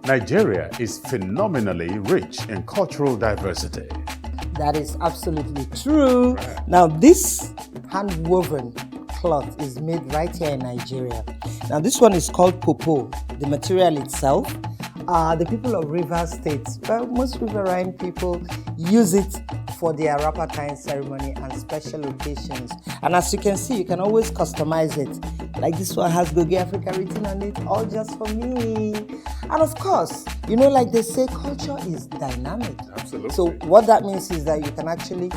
Nigeria is phenomenally rich in cultural diversity. That is absolutely true. Now, this hand-woven cloth is made right here in Nigeria. Now, this one is called popo. The material itself, the people of Rivers State, well, most riverine people use it for their wrapper tying ceremony and special occasions. And as you can see, you can always customize it. Like this one has Goge Africa written on it, all just for me. And of course, you know, like they say, culture is dynamic. Absolutely. So what that means is that you can actually,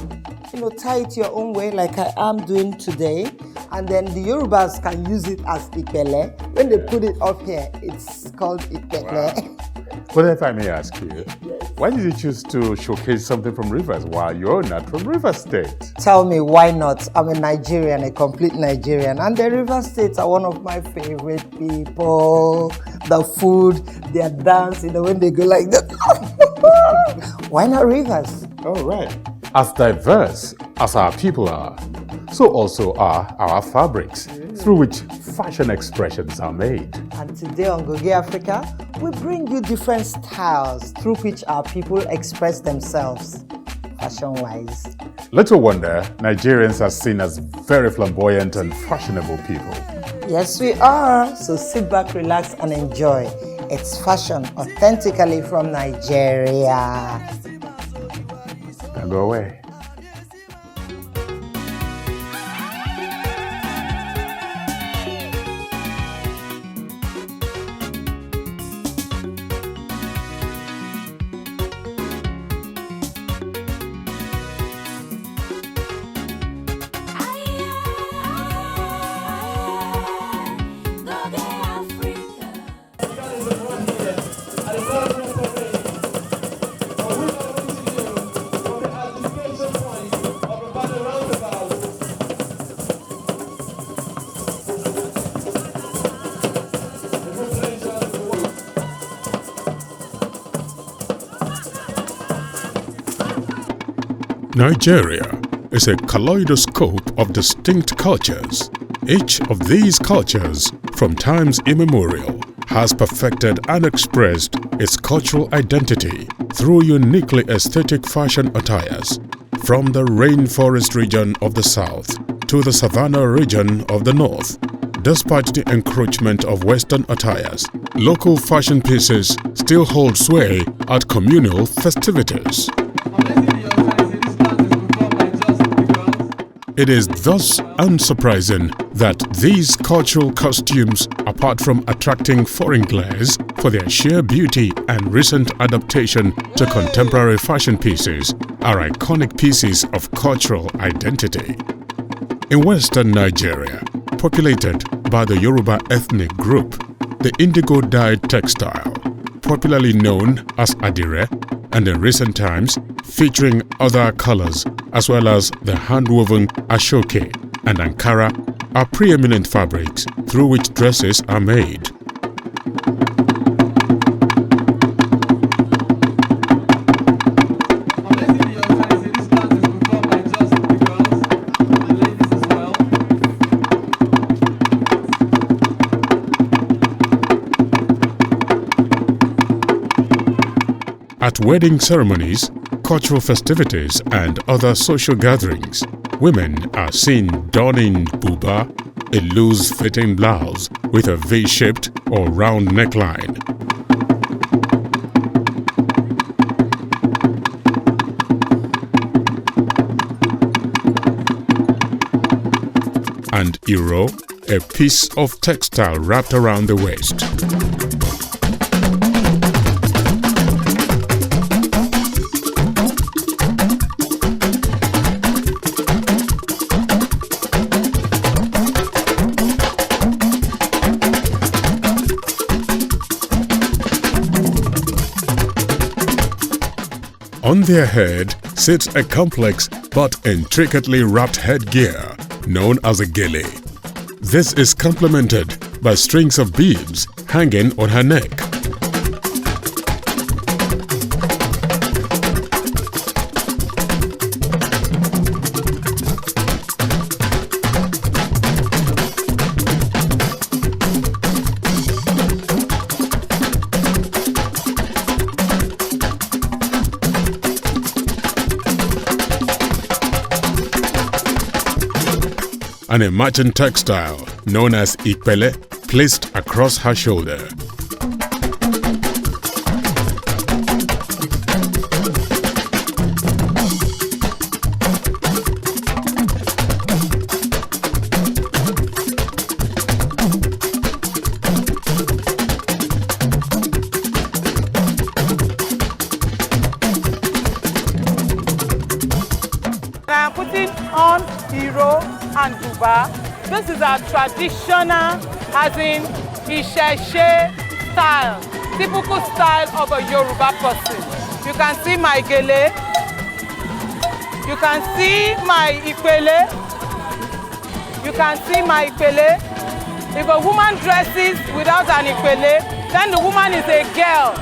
you know, tie it your own way, like I am doing today. And then the Yorubas can use it as ipele. When they put it up here, it's called ipele. Wow. But if I may ask you, why did you choose to showcase something from Rivers while you're not from Rivers State? Tell me, why not? I'm a Nigerian, a complete Nigerian. And the Rivers States are one of my favorite people. The food, their dance, you know, when they go like that. Why not Rivers? Oh, right. As diverse as our people are, so also are our fabrics, through which fashion expressions are made. And today on Goge Africa, we bring you different styles through which our people express themselves, fashion-wise. Little wonder, Nigerians are seen as very flamboyant and fashionable people. Yes, we are. So sit back, relax, and enjoy. It's fashion authentically from Nigeria. Don't go away. Nigeria is a kaleidoscope of distinct cultures. Each of these cultures, from times immemorial, has perfected and expressed its cultural identity through uniquely aesthetic fashion attires. From the rainforest region of the south to the savanna region of the north, despite the encroachment of Western attires, local fashion pieces still hold sway at communal festivities. It is thus unsurprising that these cultural costumes, apart from attracting foreign glares for their sheer beauty and recent adaptation to contemporary fashion pieces, are iconic pieces of cultural identity. In Western Nigeria, populated by the Yoruba ethnic group, the indigo-dyed textile, popularly known as Attire, and in recent times featuring other colors as well as the hand-woven Ashoke and Ankara, are preeminent fabrics through which dresses are made. At wedding ceremonies, cultural festivities, and other social gatherings, women are seen donning BUBA, a loose-fitting blouse with a V-shaped or round neckline. And Iro, a piece of textile wrapped around the waist. On their head sits a complex but intricately wrapped headgear known as a gele. This is complemented by strings of beads hanging on her neck. and a matching textile known as ipele placed across her shoulder. I'm putting on Hero and BUBA. This is our traditional, as in Isheshe style, typical style of a Yoruba person. You can see my gele, you can see my ipele, you can see my ipele. If a woman dresses without an ipele, then the woman is a girl.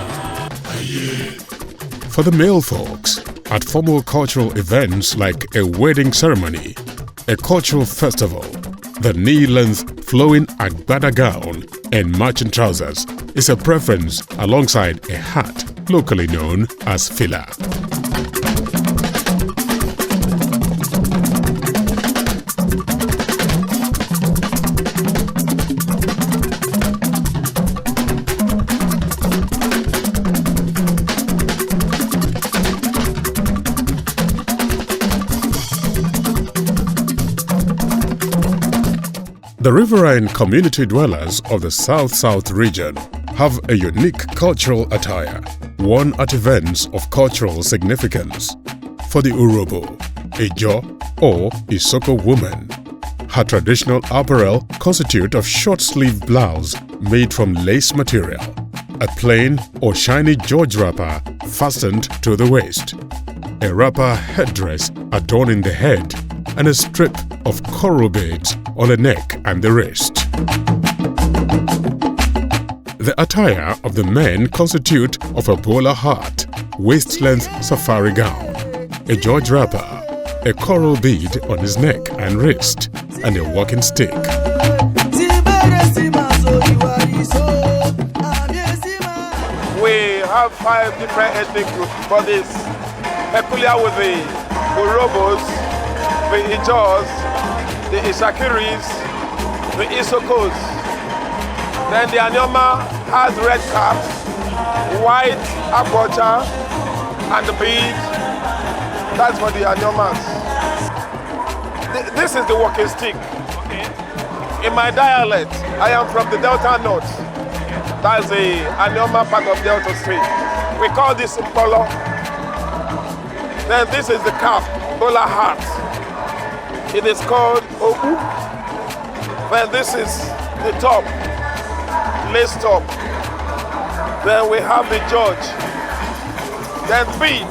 For the male folks, at formal cultural events like a wedding ceremony, a cultural festival, the knee-length flowing AGBADA gown and matching trousers is a preference alongside a hat locally known as fila. The riverine community dwellers of the South-South region have a unique cultural attire, worn at events of cultural significance. For the Urobo, Ijo, or Isoko woman, her traditional apparel consists of short-sleeved blouse made from lace material, a plain or shiny George wrapper fastened to the waist, a wrapper headdress adorning the head, and a strip of coral beads on the neck and the wrist. The attire of the men constitute of a bowler hat, waist-length safari gown, a George wrapper, a coral bead on his neck and wrist, and a walking stick. We have 5 different ethnic groups, but it's peculiar with the Urobos, the Ijos, the Ishakiris, the Isokos. Then the Anyoma has red caps, white abacha, and the bead. That's for the Anyomas. This is the walking stick. In my dialect, I am from the Delta North. That's the Anyoma part of Delta State. We call this polo. Then this is the cap, bowler hat. It is called Obu. Then this is the top, lace top. Then we have the George. Then bead.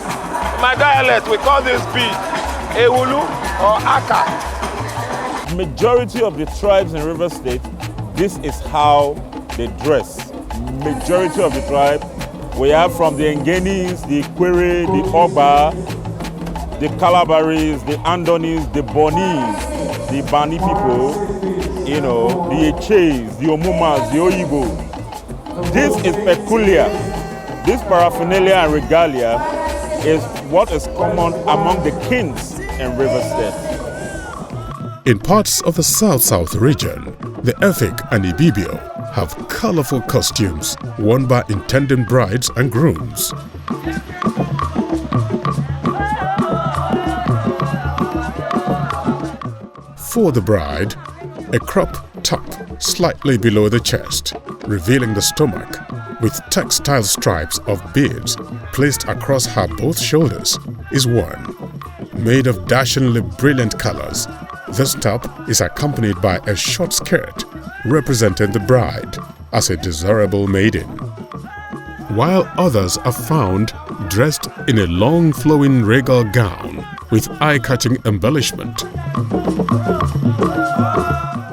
In my dialect, we call this bead Ewulu or Aka. Majority of the tribes in River State, this is how they dress. Majority of the tribe, we have from the Engenis, the Ikwere, the Oba, the Calabaris, the Andonis, the Bonis, the Bani people, you know, the Eches, the Omumas, the Oyibo. This is peculiar. This paraphernalia and regalia is what is common among the kings in River State. In parts of the South-South region, the Efik and Ibibio have colorful costumes worn by intending brides and grooms. For the bride, a crop top slightly below the chest, revealing the stomach, with textile stripes of beads placed across her both shoulders, is worn. Made of dashingly brilliant colors, this top is accompanied by a short skirt representing the bride as a desirable maiden, while others are found dressed in a long flowing regal gown with eye-catching embellishment.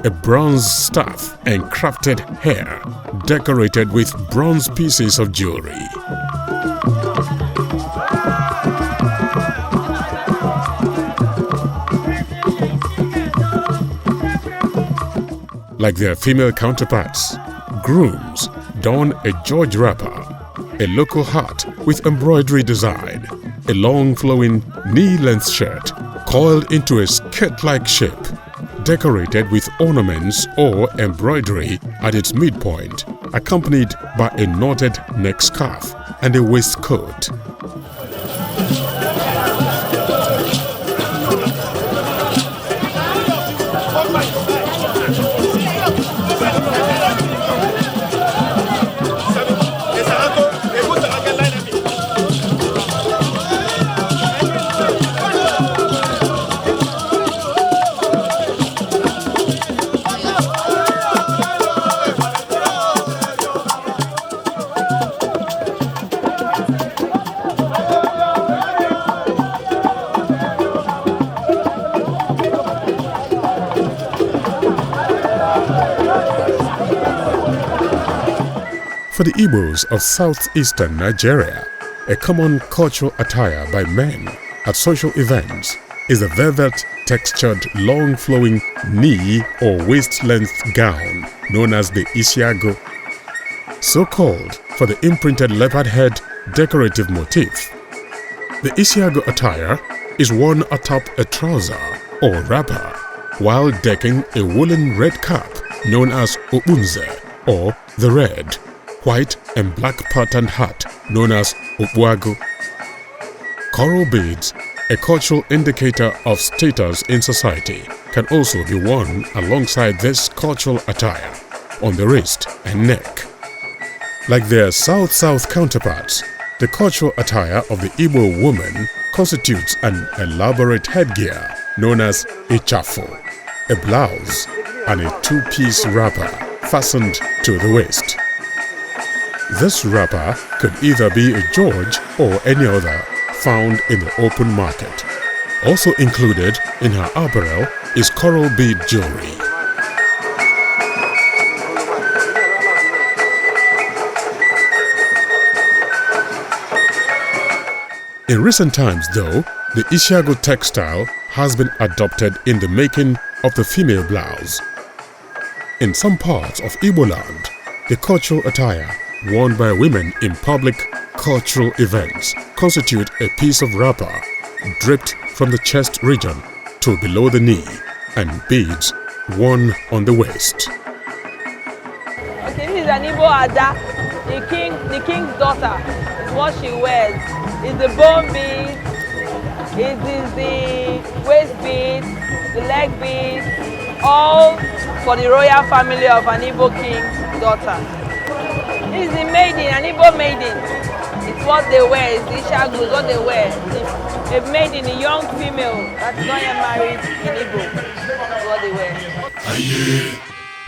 A bronze staff and crafted hair decorated with bronze pieces of jewelry. Like their female counterparts, grooms don a George wrapper, a local hat with embroidery design, a long flowing knee-length shirt coiled into a skirt-like shape, decorated with ornaments or embroidery at its midpoint, accompanied by a knotted neck scarf and a waistcoat. For the Igbos of southeastern Nigeria, a common cultural attire by men at social events is a velvet textured long flowing knee or waist length gown known as the isiago, so called for the imprinted leopard head decorative motif. The isiago attire is worn atop a trouser or wrapper while decking a woolen red cap known as obunze or the red, white and black patterned hat known as okpuagu. Coral beads, a cultural indicator of status in society, can also be worn alongside this cultural attire on the wrist and neck. Like their South-South counterparts, the cultural attire of the Igbo woman constitutes an elaborate headgear known as ichafo, a blouse, and a two-piece wrapper fastened to the waist. This wrapper could either be a George or any other found in the open market. Also included in her apparel is coral bead jewelry. In recent times, though, the isiago textile has been adopted in the making of the female blouse. In some parts of Igbo land, the cultural attire worn by women in public cultural events constitute a piece of wrapper draped from the chest region to below the knee and beads worn on the waist. Okay, this is an Igbo Ada, the king's daughter. It's what she wears. It's the bone bead, it is the waist bead, the leg bead, all for the royal family of an Igbo king's daughter. This is the maiden, an Igbo maiden. It's what they wear, it's the shagu, it's what they wear. A maiden, a young female that is not yet married in Igbo. That's what they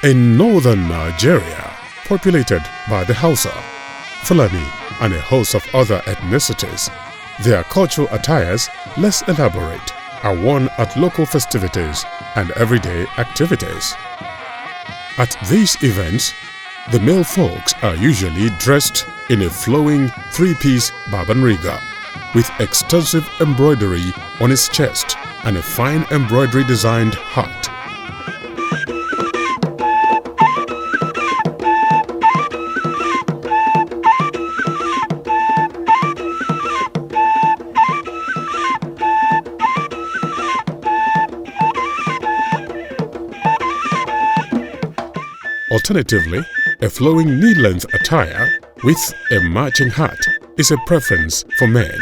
wear. In northern Nigeria, populated by the Hausa, Fulani, and a host of other ethnicities, their cultural attires, less elaborate, are worn at local festivities and everyday activities. At these events, the male folks are usually dressed in a flowing three-piece babanriga with extensive embroidery on his chest and a fine embroidery designed hat. Alternatively, a flowing knee-length attire with a matching hat is a preference for men.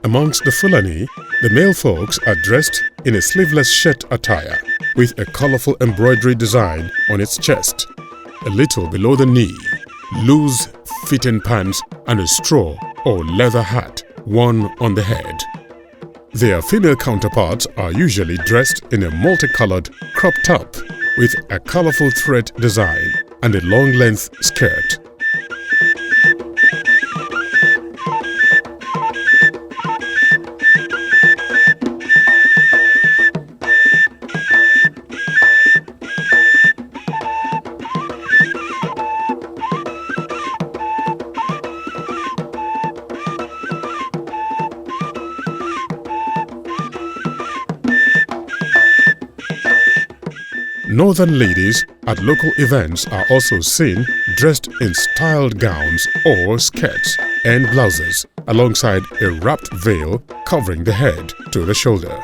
Amongst the Fulani, the male folks are dressed in a sleeveless shirt attire with a colorful embroidery design on its chest, a little below the knee, loose fitting pants and a straw or leather hat worn on the head. Their female counterparts are usually dressed in a multicolored crop top with a colorful thread design and a long-length skirt. Northern ladies at local events are also seen dressed in styled gowns or skirts and blouses alongside a wrapped veil covering the head to the shoulder.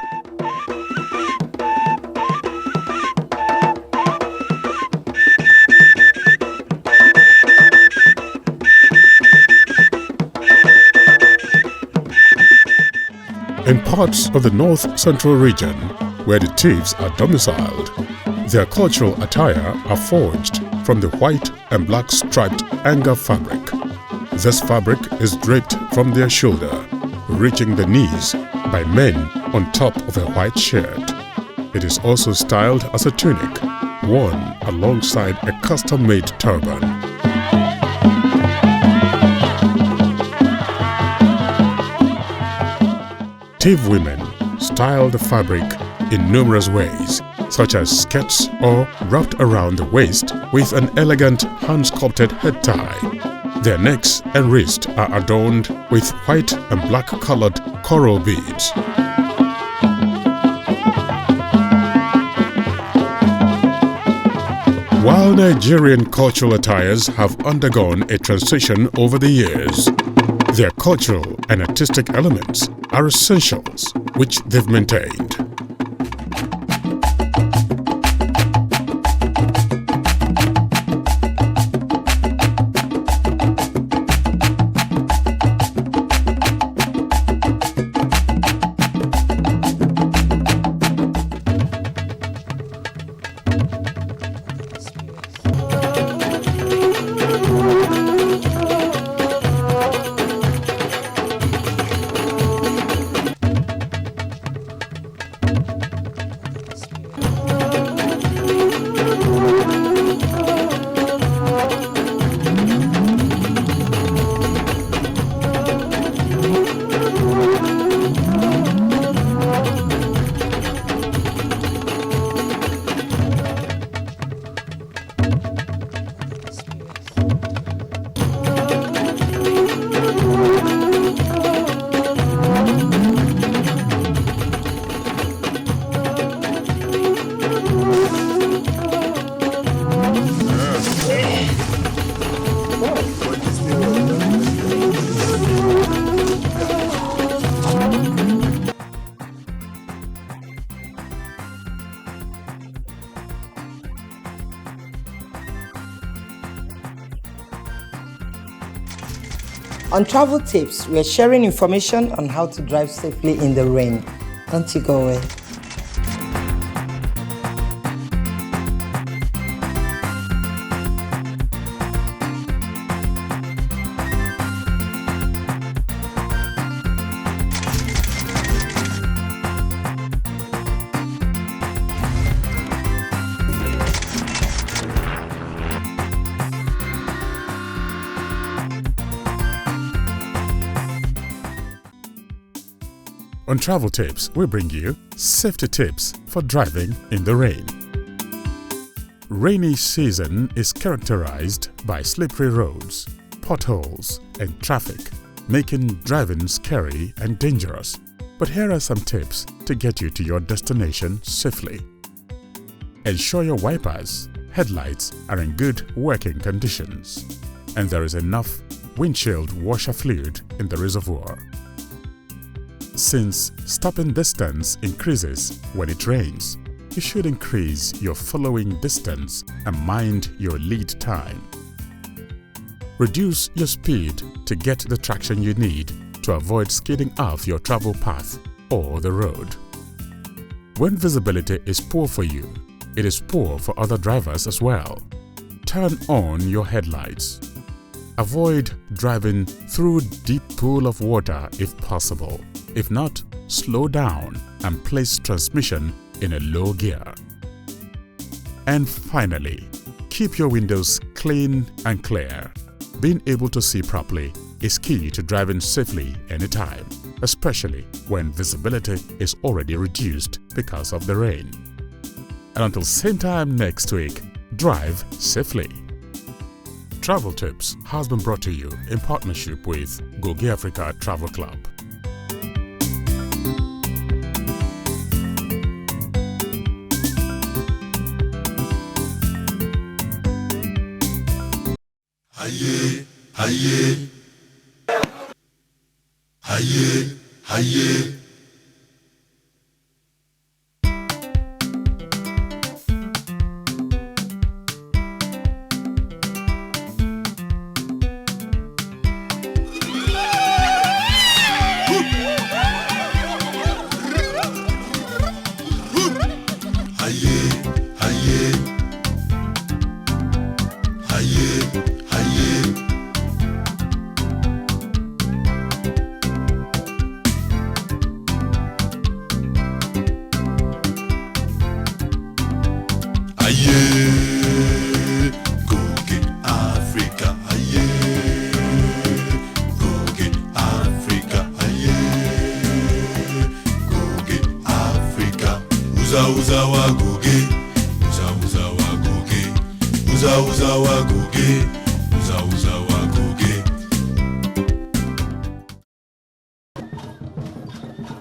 parts of the north-central region where the Tives are domiciled. Their cultural attire are forged from the white and black striped Ankara fabric. This fabric is draped from their shoulder, reaching the knees, by men on top of a white shirt. It is also styled as a tunic, worn alongside a custom-made turban. Tiv women style the fabric in numerous ways, such as skirts or wrapped around the waist with an elegant hand-sculpted head tie. Their necks and wrists are adorned with white and black colored coral beads. While Nigerian cultural attires have undergone a transition over the years, their cultural and artistic elements are essentials which they've maintained. On travel tips, we are sharing information on how to drive safely in the rain. Don't you go away. On Travel Tips, we bring you safety tips for driving in the rain. Rainy season is characterized by slippery roads, potholes, and traffic, making driving scary and dangerous. But here are some tips to get you to your destination safely. Ensure your wipers, headlights are in good working conditions, and there is enough windshield washer fluid in the reservoir. Since stopping distance increases when it rains, you should increase your following distance and mind your lead time. Reduce your speed to get the traction you need to avoid skidding off your travel path or the road. When visibility is poor for you, it is poor for other drivers as well. Turn on your headlights. Avoid driving through deep pool of water if possible. If not, slow down and place transmission in a low gear. And finally, keep your windows clean and clear. Being able to see properly is key to driving safely anytime, especially when visibility is already reduced because of the rain. And until same time next week, drive safely. Travel Tips has been brought to you in partnership with Goge Africa Travel Club. Haye, haye, haye, haye. aye, aye. Aye, Goge Africa, aye, Goge Africa, aye, Goge Africa. Uza uza wa Goge, uza uza wa Goge, uza uza wa Goge, uza uza wa Goge.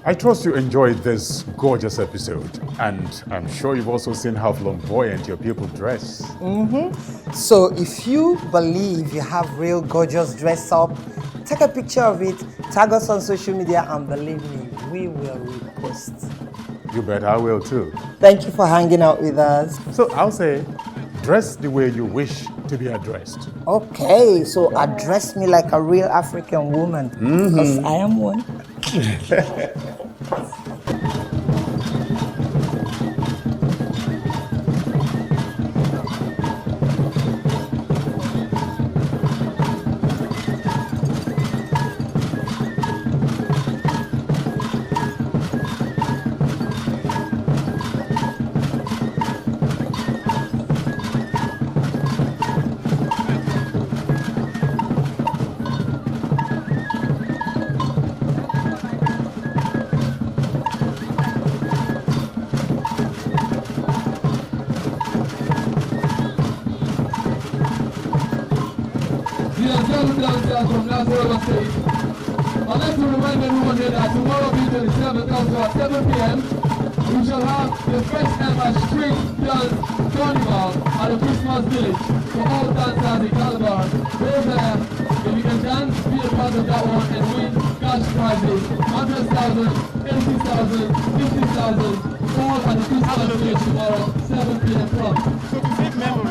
I trust you enjoyed this gorgeous episode, and I'm sure you've also seen how flamboyant your people dress. So if you believe you have real gorgeous dress up, take a picture of it, tag us on social media, and believe me, we will repost. You bet I will too. Thank you for hanging out with us. So I'll say, dress the way you wish to be addressed. Okay, so address me like a real African woman, because I am one. From last World State. I'd like to remind everyone here that tomorrow being 27th also at 7 p.m. we shall have the first ever street dance carnival at the Christmas village for all dancers in Calabar. Go there, if you can dance, be a part of that one and win cash prizes, 100,000, 80,000, 50,000, all at the Christmas village tomorrow, 7 p.m. club. So to make memories.